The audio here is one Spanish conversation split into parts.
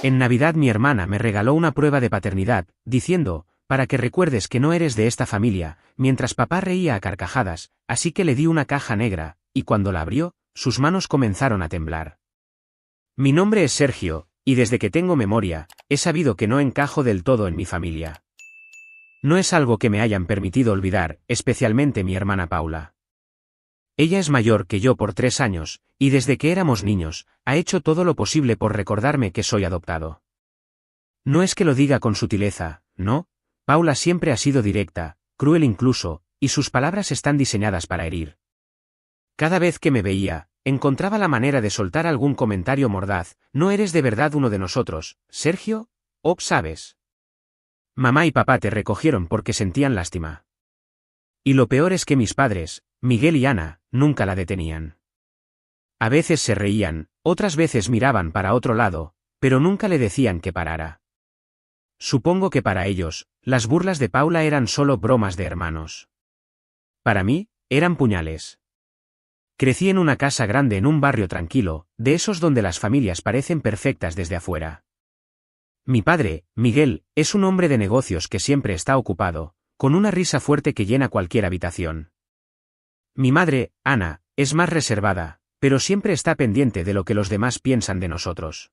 En Navidad mi hermana me regaló una prueba de paternidad, diciendo, para que recuerdes que no eres de esta familia, mientras papá reía a carcajadas, así que le di una caja negra, y cuando la abrió, sus manos comenzaron a temblar. Mi nombre es Sergio, y desde que tengo memoria, he sabido que no encajo del todo en mi familia. No es algo que me hayan permitido olvidar, especialmente mi hermana Paula. Ella es mayor que yo por 3 años, y desde que éramos niños, ha hecho todo lo posible por recordarme que soy adoptado. No es que lo diga con sutileza, no, Paula siempre ha sido directa, cruel incluso, y sus palabras están diseñadas para herir. Cada vez que me veía, encontraba la manera de soltar algún comentario mordaz, ¿no eres de verdad uno de nosotros, Sergio? ¿O sabes? Mamá y papá te recogieron porque sentían lástima. Y lo peor es que mis padres, Miguel y Ana, nunca la detenían. A veces se reían, otras veces miraban para otro lado, pero nunca le decían que parara. Supongo que para ellos, las burlas de Paula eran solo bromas de hermanos. Para mí, eran puñales. Crecí en una casa grande en un barrio tranquilo, de esos donde las familias parecen perfectas desde afuera. Mi padre, Miguel, es un hombre de negocios que siempre está ocupado, con una risa fuerte que llena cualquier habitación. Mi madre, Ana, es más reservada, pero siempre está pendiente de lo que los demás piensan de nosotros.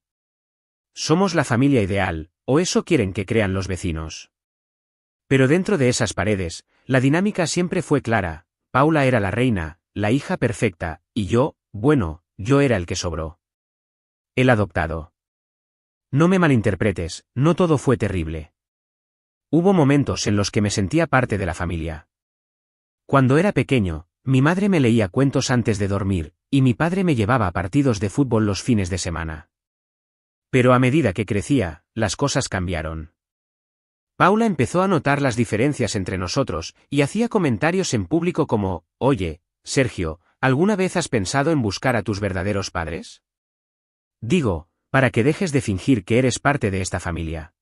Somos la familia ideal, o eso quieren que crean los vecinos. Pero dentro de esas paredes, la dinámica siempre fue clara, Paula era la reina, la hija perfecta, y yo, bueno, yo era el que sobró. El adoptado. No me malinterpretes, no todo fue terrible. Hubo momentos en los que me sentía parte de la familia. Cuando era pequeño, mi madre me leía cuentos antes de dormir, y mi padre me llevaba a partidos de fútbol los fines de semana. Pero a medida que crecía, las cosas cambiaron. Paula empezó a notar las diferencias entre nosotros, y hacía comentarios en público como, oye, Sergio, ¿alguna vez has pensado en buscar a tus verdaderos padres? Digo, para que dejes de fingir que eres parte de esta familia.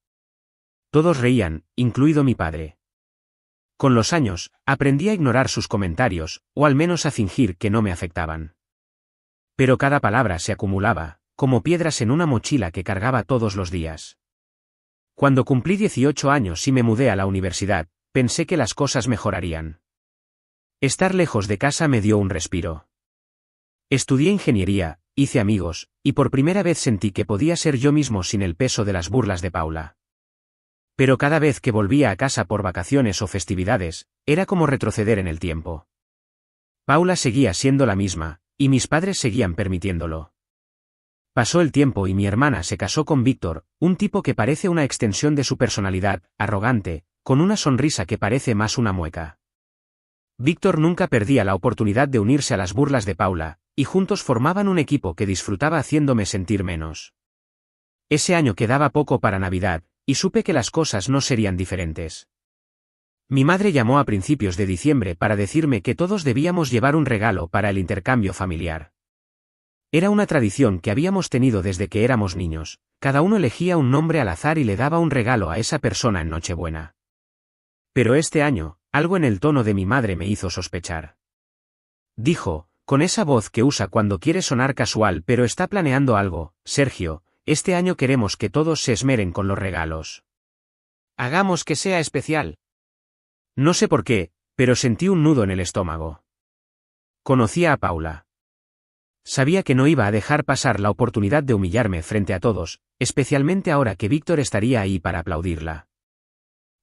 Todos reían, incluido mi padre. Con los años, aprendí a ignorar sus comentarios, o al menos a fingir que no me afectaban. Pero cada palabra se acumulaba, como piedras en una mochila que cargaba todos los días. Cuando cumplí 18 años y me mudé a la universidad, pensé que las cosas mejorarían. Estar lejos de casa me dio un respiro. Estudié ingeniería, hice amigos, y por primera vez sentí que podía ser yo mismo sin el peso de las burlas de Paula. Pero cada vez que volvía a casa por vacaciones o festividades, era como retroceder en el tiempo. Paula seguía siendo la misma, y mis padres seguían permitiéndolo. Pasó el tiempo y mi hermana se casó con Víctor, un tipo que parece una extensión de su personalidad, arrogante, con una sonrisa que parece más una mueca. Víctor nunca perdía la oportunidad de unirse a las burlas de Paula, y juntos formaban un equipo que disfrutaba haciéndome sentir menos. Ese año quedaba poco para Navidad, y supe que las cosas no serían diferentes. Mi madre llamó a principios de diciembre para decirme que todos debíamos llevar un regalo para el intercambio familiar. Era una tradición que habíamos tenido desde que éramos niños, cada uno elegía un nombre al azar y le daba un regalo a esa persona en Nochebuena. Pero este año, algo en el tono de mi madre me hizo sospechar. Dijo, con esa voz que usa cuando quiere sonar casual pero está planeando algo, Sergio, este año queremos que todos se esmeren con los regalos. Hagamos que sea especial. No sé por qué, pero sentí un nudo en el estómago. Conocía a Paula. Sabía que no iba a dejar pasar la oportunidad de humillarme frente a todos, especialmente ahora que Víctor estaría ahí para aplaudirla.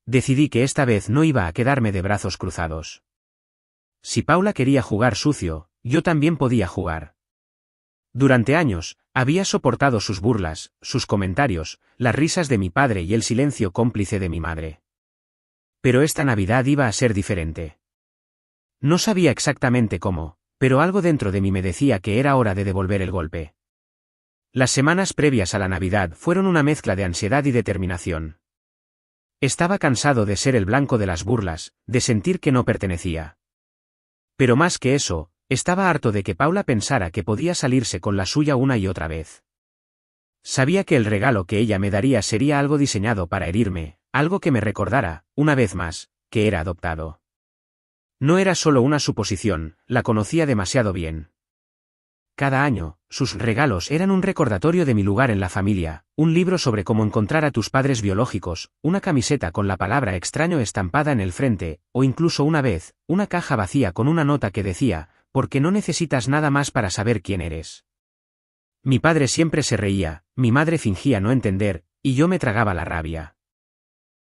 Decidí que esta vez no iba a quedarme de brazos cruzados. Si Paula quería jugar sucio, yo también podía jugar. Durante años, había soportado sus burlas, sus comentarios, las risas de mi padre y el silencio cómplice de mi madre. Pero esta Navidad iba a ser diferente. No sabía exactamente cómo, pero algo dentro de mí me decía que era hora de devolver el golpe. Las semanas previas a la Navidad fueron una mezcla de ansiedad y determinación. Estaba cansado de ser el blanco de las burlas, de sentir que no pertenecía. Pero más que eso, estaba harto de que Paula pensara que podía salirse con la suya una y otra vez. Sabía que el regalo que ella me daría sería algo diseñado para herirme, algo que me recordara, una vez más, que era adoptado. No era solo una suposición, la conocía demasiado bien. cada año, sus regalos eran un recordatorio de mi lugar en la familia, un libro sobre cómo encontrar a tus padres biológicos, una camiseta con la palabra extraño estampada en el frente, o incluso una vez, una caja vacía con una nota que decía, porque no necesitas nada más para saber quién eres. Mi padre siempre se reía, mi madre fingía no entender, y yo me tragaba la rabia.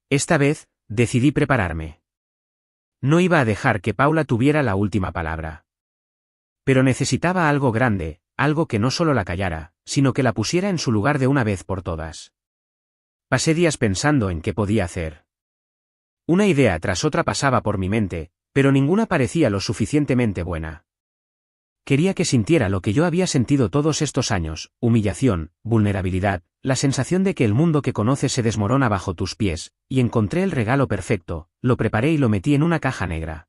Esta vez, decidí prepararme. No iba a dejar que Paula tuviera la última palabra. Pero necesitaba algo grande, algo que no solo la callara, sino que la pusiera en su lugar de una vez por todas. Pasé días pensando en qué podía hacer. Una idea tras otra pasaba por mi mente, pero ninguna parecía lo suficientemente buena. Quería que sintiera lo que yo había sentido todos estos años, humillación, vulnerabilidad, la sensación de que el mundo que conoces se desmorona bajo tus pies, y encontré el regalo perfecto, lo preparé y lo metí en una caja negra.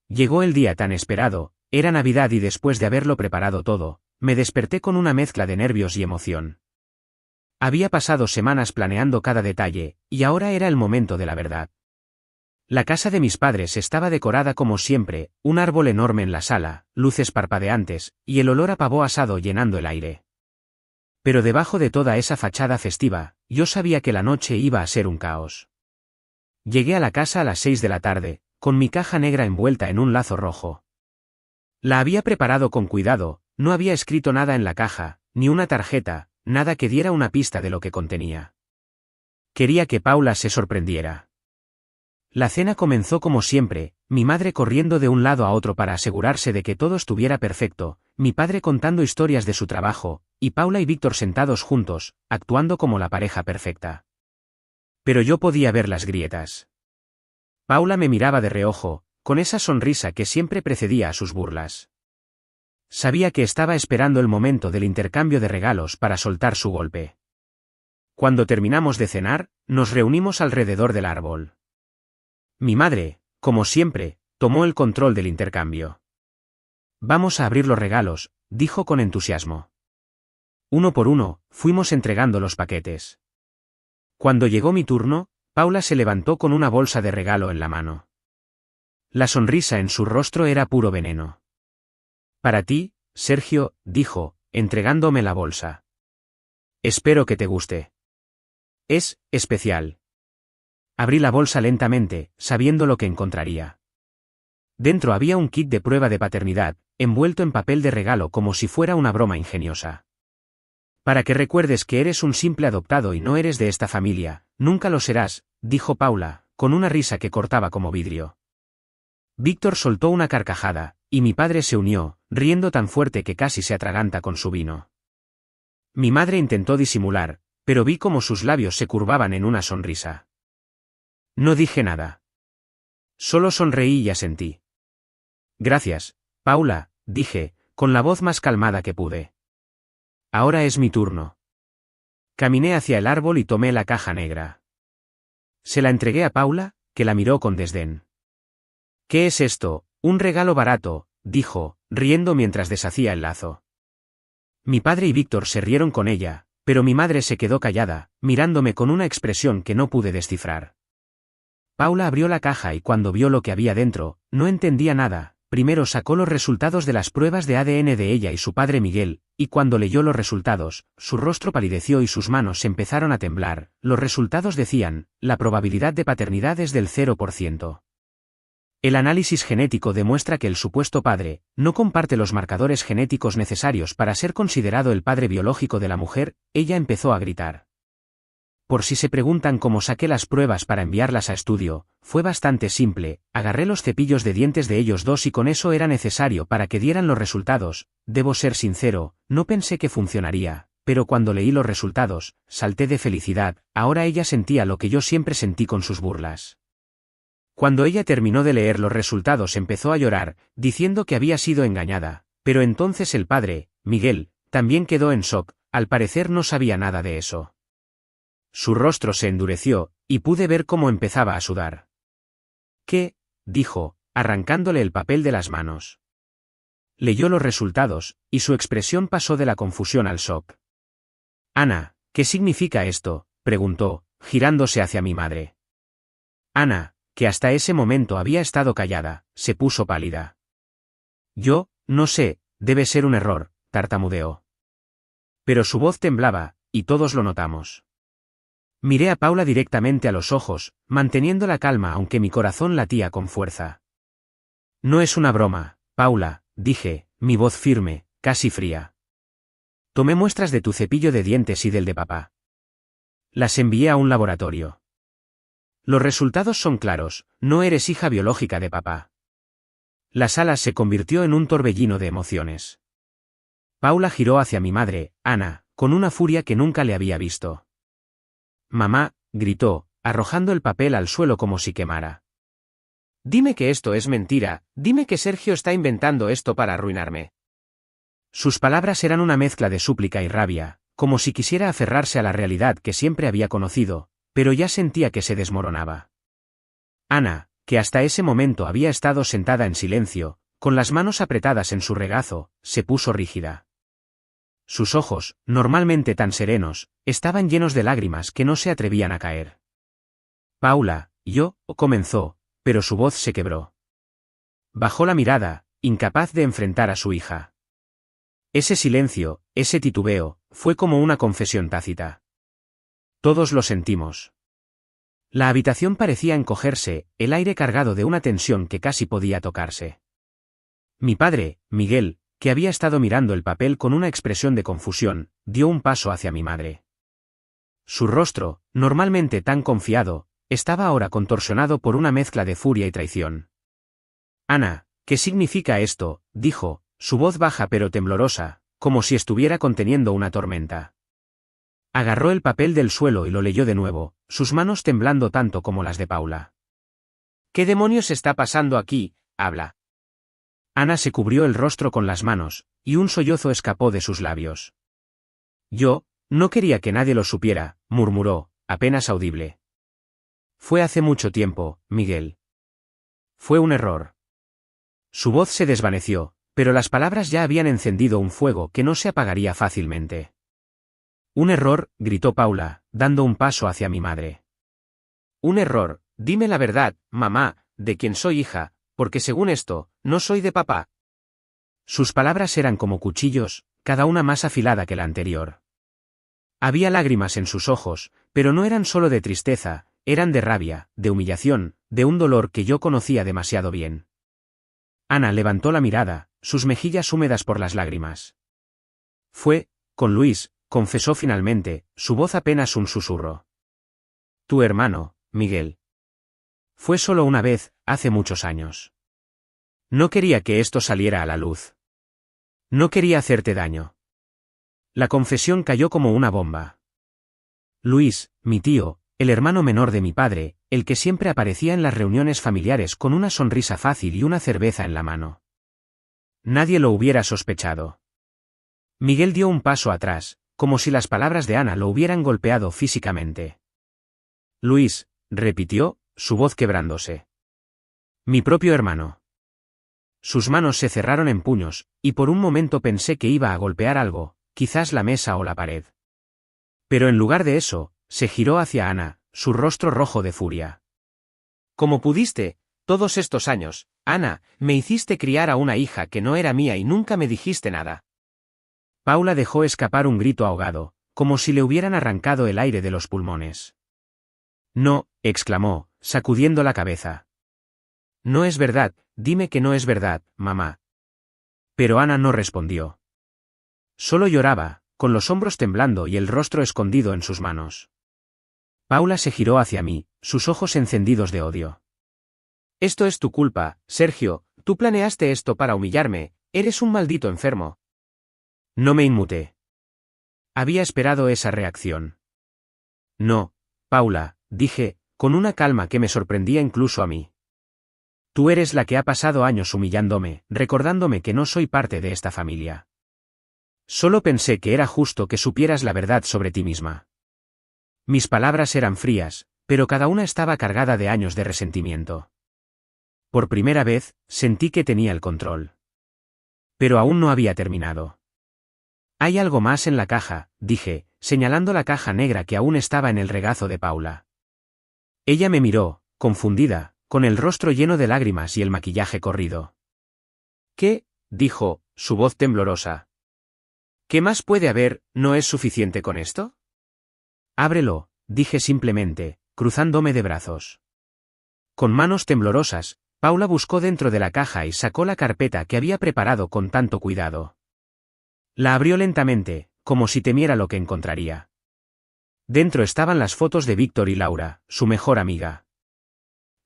Llegó el día tan esperado, era Navidad y después de haberlo preparado todo, me desperté con una mezcla de nervios y emoción. Había pasado semanas planeando cada detalle, y ahora era el momento de la verdad. La casa de mis padres estaba decorada como siempre, un árbol enorme en la sala, luces parpadeantes, y el olor a pavo asado llenando el aire. Pero debajo de toda esa fachada festiva, yo sabía que la noche iba a ser un caos. Llegué a la casa a las 6 de la tarde, con mi caja negra envuelta en un lazo rojo. La había preparado con cuidado, no había escrito nada en la caja, ni una tarjeta, nada que diera una pista de lo que contenía. Quería que Paula se sorprendiera. La cena comenzó como siempre, mi madre corriendo de un lado a otro para asegurarse de que todo estuviera perfecto, mi padre contando historias de su trabajo, y Paula y Víctor sentados juntos, actuando como la pareja perfecta. Pero yo podía ver las grietas. Paula me miraba de reojo, con esa sonrisa que siempre precedía a sus burlas. Sabía que estaba esperando el momento del intercambio de regalos para soltar su golpe. Cuando terminamos de cenar, nos reunimos alrededor del árbol. Mi madre, como siempre, tomó el control del intercambio. Vamos a abrir los regalos, dijo con entusiasmo. Uno por uno, fuimos entregando los paquetes. Cuando llegó mi turno, Paula se levantó con una bolsa de regalo en la mano. La sonrisa en su rostro era puro veneno. Para ti, Sergio, dijo, entregándome la bolsa. Espero que te guste. Es especial. Abrí la bolsa lentamente, sabiendo lo que encontraría. Dentro había un kit de prueba de paternidad, envuelto en papel de regalo como si fuera una broma ingeniosa. Para que recuerdes que eres un simple adoptado y no eres de esta familia, nunca lo serás, dijo Paula, con una risa que cortaba como vidrio. Víctor soltó una carcajada, y mi padre se unió, riendo tan fuerte que casi se atraganta con su vino. Mi madre intentó disimular, pero vi cómo sus labios se curvaban en una sonrisa. No dije nada. Solo sonreí y asentí. Gracias, Paula, dije, con la voz más calmada que pude. Ahora es mi turno. Caminé hacia el árbol y tomé la caja negra. Se la entregué a Paula, que la miró con desdén. ¿Qué es esto? Un regalo barato, dijo, riendo mientras deshacía el lazo. Mi padre y Víctor se rieron con ella, pero mi madre se quedó callada, mirándome con una expresión que no pude descifrar. Paula abrió la caja y cuando vio lo que había dentro, no entendía nada. Primero sacó los resultados de las pruebas de ADN de ella y su padre Miguel, y cuando leyó los resultados, su rostro palideció y sus manos empezaron a temblar. Los resultados decían, la probabilidad de paternidad es del 0%. El análisis genético demuestra que el supuesto padre no comparte los marcadores genéticos necesarios para ser considerado el padre biológico de la mujer. Ella empezó a gritar. Por si se preguntan cómo saqué las pruebas para enviarlas a estudio, fue bastante simple, agarré los cepillos de dientes de ellos dos y con eso era necesario para que dieran los resultados. Debo ser sincero, no pensé que funcionaría, pero cuando leí los resultados, salté de felicidad. Ahora ella sentía lo que yo siempre sentí con sus burlas. Cuando ella terminó de leer los resultados empezó a llorar, diciendo que había sido engañada, pero entonces el padre, Miguel, también quedó en shock, al parecer no sabía nada de eso. Su rostro se endureció, y pude ver cómo empezaba a sudar. ¿Qué? Dijo, arrancándole el papel de las manos. Leyó los resultados, y su expresión pasó de la confusión al shock. Ana, ¿qué significa esto?, preguntó, girándose hacia mi madre. Ana, que hasta ese momento había estado callada, se puso pálida. Yo, no sé, debe ser un error, tartamudeó. Pero su voz temblaba, y todos lo notamos. Miré a Paula directamente a los ojos, manteniendo la calma aunque mi corazón latía con fuerza. No es una broma, Paula, dije, mi voz firme, casi fría. Tomé muestras de tu cepillo de dientes y del de papá. Las envié a un laboratorio. Los resultados son claros, no eres hija biológica de papá. La sala se convirtió en un torbellino de emociones. Paula giró hacia mi madre, Ana, con una furia que nunca le había visto. Mamá, gritó, arrojando el papel al suelo como si quemara. Dime que esto es mentira, dime que Sergio está inventando esto para arruinarme. Sus palabras eran una mezcla de súplica y rabia, como si quisiera aferrarse a la realidad que siempre había conocido, pero ya sentía que se desmoronaba. Ana, que hasta ese momento había estado sentada en silencio, con las manos apretadas en su regazo, se puso rígida. Sus ojos, normalmente tan serenos, estaban llenos de lágrimas que no se atrevían a caer. Paula, comenzó, pero su voz se quebró. Bajó la mirada, incapaz de enfrentar a su hija. Ese silencio, ese titubeo, fue como una confesión tácita. Todos lo sentimos. La habitación parecía encogerse, el aire cargado de una tensión que casi podía tocarse. Mi padre, Miguel, que había estado mirando el papel con una expresión de confusión, dio un paso hacia mi madre. Su rostro, normalmente tan confiado, estaba ahora contorsionado por una mezcla de furia y traición. Ana, ¿qué significa esto?, dijo, su voz baja pero temblorosa, como si estuviera conteniendo una tormenta. Agarró el papel del suelo y lo leyó de nuevo, sus manos temblando tanto como las de Paula. ¿Qué demonios está pasando aquí? Habla. Ana se cubrió el rostro con las manos, y un sollozo escapó de sus labios. Yo, no quería que nadie lo supiera, murmuró, apenas audible. Fue hace mucho tiempo, Miguel. Fue un error. Su voz se desvaneció, pero las palabras ya habían encendido un fuego que no se apagaría fácilmente. Un error, gritó Paula, dando un paso hacia mi madre. Un error, dime la verdad, mamá, de quién soy hija, porque según esto, no soy de papá. Sus palabras eran como cuchillos, cada una más afilada que la anterior. Había lágrimas en sus ojos, pero no eran solo de tristeza, eran de rabia, de humillación, de un dolor que yo conocía demasiado bien. Ana levantó la mirada, sus mejillas húmedas por las lágrimas. Fue, con Luis, confesó finalmente, su voz apenas un susurro. Tu hermano, Miguel. Fue solo una vez, hace muchos años. No quería que esto saliera a la luz. No quería hacerte daño. La confesión cayó como una bomba. Luis, mi tío, el hermano menor de mi padre, el que siempre aparecía en las reuniones familiares con una sonrisa fácil y una cerveza en la mano. Nadie lo hubiera sospechado. Miguel dio un paso atrás, como si las palabras de Ana lo hubieran golpeado físicamente. Luis, repitió, su voz quebrándose. Mi propio hermano. Sus manos se cerraron en puños, y por un momento pensé que iba a golpear algo, quizás la mesa o la pared. Pero en lugar de eso, se giró hacia Ana, su rostro rojo de furia. ¿Cómo pudiste? Todos estos años, Ana, me hiciste criar a una hija que no era mía y nunca me dijiste nada. Paula dejó escapar un grito ahogado, como si le hubieran arrancado el aire de los pulmones. No, exclamó, sacudiendo la cabeza. No es verdad, dime que no es verdad, mamá. Pero Ana no respondió. Solo lloraba, con los hombros temblando y el rostro escondido en sus manos. Paula se giró hacia mí, sus ojos encendidos de odio. Esto es tu culpa, Sergio, tú planeaste esto para humillarme, eres un maldito enfermo. No me inmuté. Había esperado esa reacción. No, Paula, dije, con una calma que me sorprendía incluso a mí. Tú eres la que ha pasado años humillándome, recordándome que no soy parte de esta familia. Solo pensé que era justo que supieras la verdad sobre ti misma. Mis palabras eran frías, pero cada una estaba cargada de años de resentimiento. Por primera vez, sentí que tenía el control. Pero aún no había terminado. Hay algo más en la caja, dije, señalando la caja negra que aún estaba en el regazo de Paula. Ella me miró, confundida, con el rostro lleno de lágrimas y el maquillaje corrido. ¿Qué? Dijo, su voz temblorosa. ¿Qué más puede haber? ¿No es suficiente con esto? Ábrelo, dije simplemente, cruzándome de brazos. Con manos temblorosas, Paula buscó dentro de la caja y sacó la carpeta que había preparado con tanto cuidado. La abrió lentamente, como si temiera lo que encontraría. Dentro estaban las fotos de Víctor y Laura, su mejor amiga.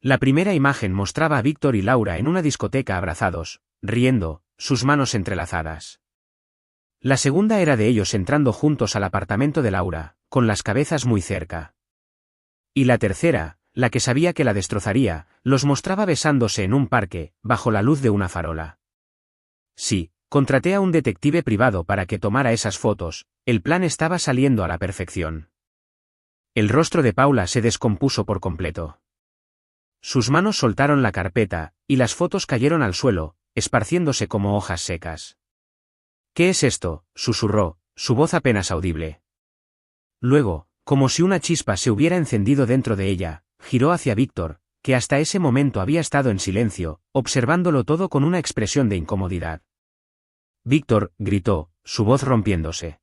La primera imagen mostraba a Víctor y Laura en una discoteca abrazados, riendo, sus manos entrelazadas. La segunda era de ellos entrando juntos al apartamento de Laura, con las cabezas muy cerca. Y la tercera, la que sabía que la destrozaría, los mostraba besándose en un parque, bajo la luz de una farola. Sí, contraté a un detective privado para que tomara esas fotos, el plan estaba saliendo a la perfección. El rostro de Paula se descompuso por completo. Sus manos soltaron la carpeta, y las fotos cayeron al suelo, esparciéndose como hojas secas. «¿Qué es esto?», susurró, su voz apenas audible. Luego, como si una chispa se hubiera encendido dentro de ella, giró hacia Víctor, que hasta ese momento había estado en silencio, observándolo todo con una expresión de incomodidad. «Víctor», gritó, su voz rompiéndose.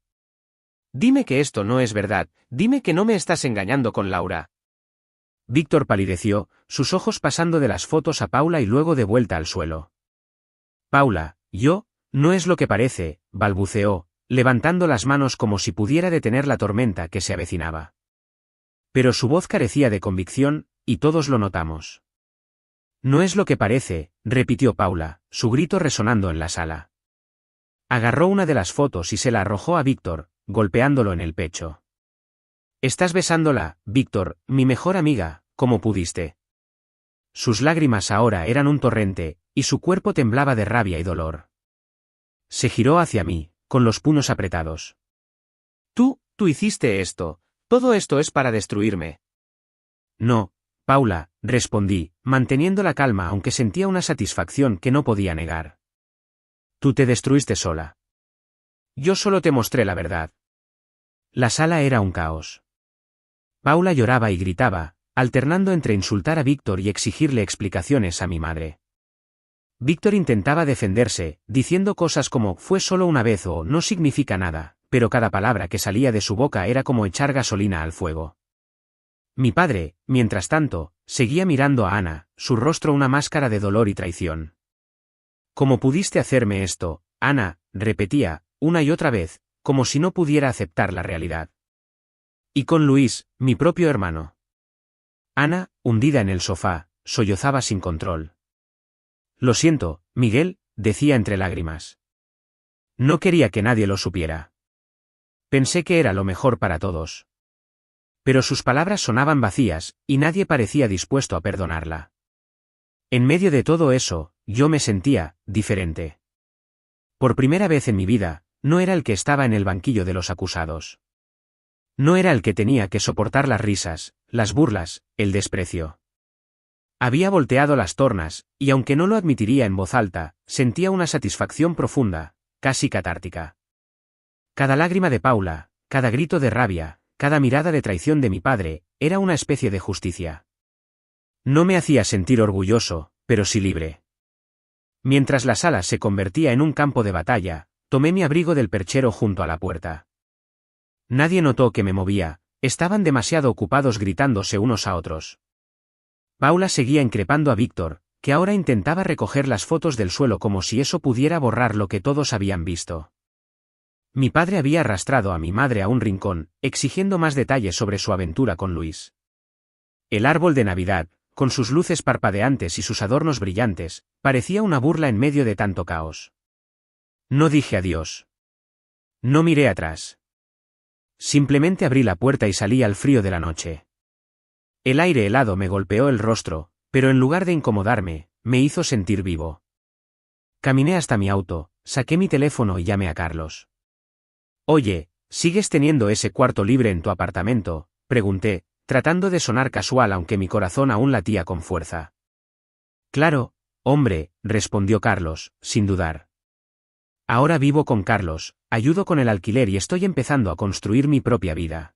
«Dime que esto no es verdad, dime que no me estás engañando con Laura». Víctor palideció, sus ojos pasando de las fotos a Paula y luego de vuelta al suelo. «Paula, no es lo que parece», balbuceó, levantando las manos como si pudiera detener la tormenta que se avecinaba. Pero su voz carecía de convicción, y todos lo notamos. «No es lo que parece», repitió Paula, su grito resonando en la sala. Agarró una de las fotos y se la arrojó a Víctor, golpeándolo en el pecho. «Estás besándola, Víctor, mi mejor amiga, ¿cómo pudiste?». Sus lágrimas ahora eran un torrente, y su cuerpo temblaba de rabia y dolor. Se giró hacia mí, con los puños apretados. Tú hiciste esto. Todo esto es para destruirme». «No, Paula», respondí, manteniendo la calma aunque sentía una satisfacción que no podía negar. «Tú te destruiste sola. Yo solo te mostré la verdad». La sala era un caos. Paula lloraba y gritaba, alternando entre insultar a Víctor y exigirle explicaciones a mi madre. Víctor intentaba defenderse, diciendo cosas como «fue solo una vez» o «no significa nada», pero cada palabra que salía de su boca era como echar gasolina al fuego. Mi padre, mientras tanto, seguía mirando a Ana, su rostro una máscara de dolor y traición. «¿Cómo pudiste hacerme esto, Ana?», repetía, una y otra vez, como si no pudiera aceptar la realidad. «Y con Luis, mi propio hermano». Ana, hundida en el sofá, sollozaba sin control. «Lo siento, Miguel», decía entre lágrimas. «No quería que nadie lo supiera. Pensé que era lo mejor para todos». Pero sus palabras sonaban vacías, y nadie parecía dispuesto a perdonarla. En medio de todo eso, yo me sentía diferente. Por primera vez en mi vida, no era el que estaba en el banquillo de los acusados. No era el que tenía que soportar las risas, las burlas, el desprecio. Había volteado las tornas, y aunque no lo admitiría en voz alta, sentía una satisfacción profunda, casi catártica. Cada lágrima de Paula, cada grito de rabia, cada mirada de traición de mi padre, era una especie de justicia. No me hacía sentir orgulloso, pero sí libre. Mientras la sala se convertía en un campo de batalla, tomé mi abrigo del perchero junto a la puerta. Nadie notó que me movía, estaban demasiado ocupados gritándose unos a otros. Paula seguía increpando a Víctor, que ahora intentaba recoger las fotos del suelo como si eso pudiera borrar lo que todos habían visto. Mi padre había arrastrado a mi madre a un rincón, exigiendo más detalles sobre su aventura con Luis. El árbol de Navidad, con sus luces parpadeantes y sus adornos brillantes, parecía una burla en medio de tanto caos. No dije adiós. No miré atrás. Simplemente abrí la puerta y salí al frío de la noche. El aire helado me golpeó el rostro, pero en lugar de incomodarme, me hizo sentir vivo. Caminé hasta mi auto, saqué mi teléfono y llamé a Carlos. «Oye, ¿sigues teniendo ese cuarto libre en tu apartamento?», pregunté, tratando de sonar casual aunque mi corazón aún latía con fuerza. «Claro, hombre», respondió Carlos, sin dudar. «Ahora vivo con Carlos, ayudo con el alquiler y estoy empezando a construir mi propia vida.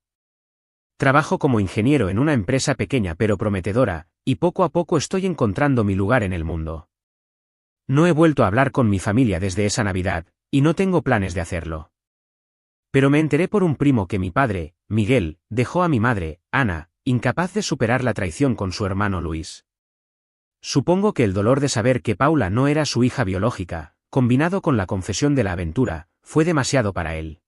Trabajo como ingeniero en una empresa pequeña pero prometedora, y poco a poco estoy encontrando mi lugar en el mundo. No he vuelto a hablar con mi familia desde esa Navidad, y no tengo planes de hacerlo. Pero me enteré por un primo que mi padre, Miguel, dejó a mi madre, Ana, incapaz de superar la traición con su hermano Luis. Supongo que el dolor de saber que Paula no era su hija biológica, combinado con la confesión de la aventura, fue demasiado para él.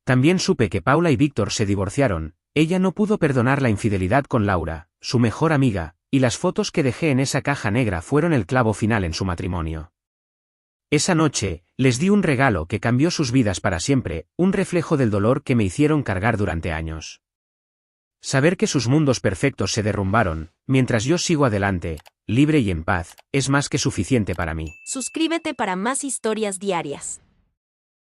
También supe que Paula y Víctor se divorciaron, ella no pudo perdonar la infidelidad con Laura, su mejor amiga, y las fotos que dejé en esa caja negra fueron el clavo final en su matrimonio. Esa noche, les di un regalo que cambió sus vidas para siempre, un reflejo del dolor que me hicieron cargar durante años. Saber que sus mundos perfectos se derrumbaron, mientras yo sigo adelante, libre y en paz, es más que suficiente para mí. Suscríbete para más historias diarias.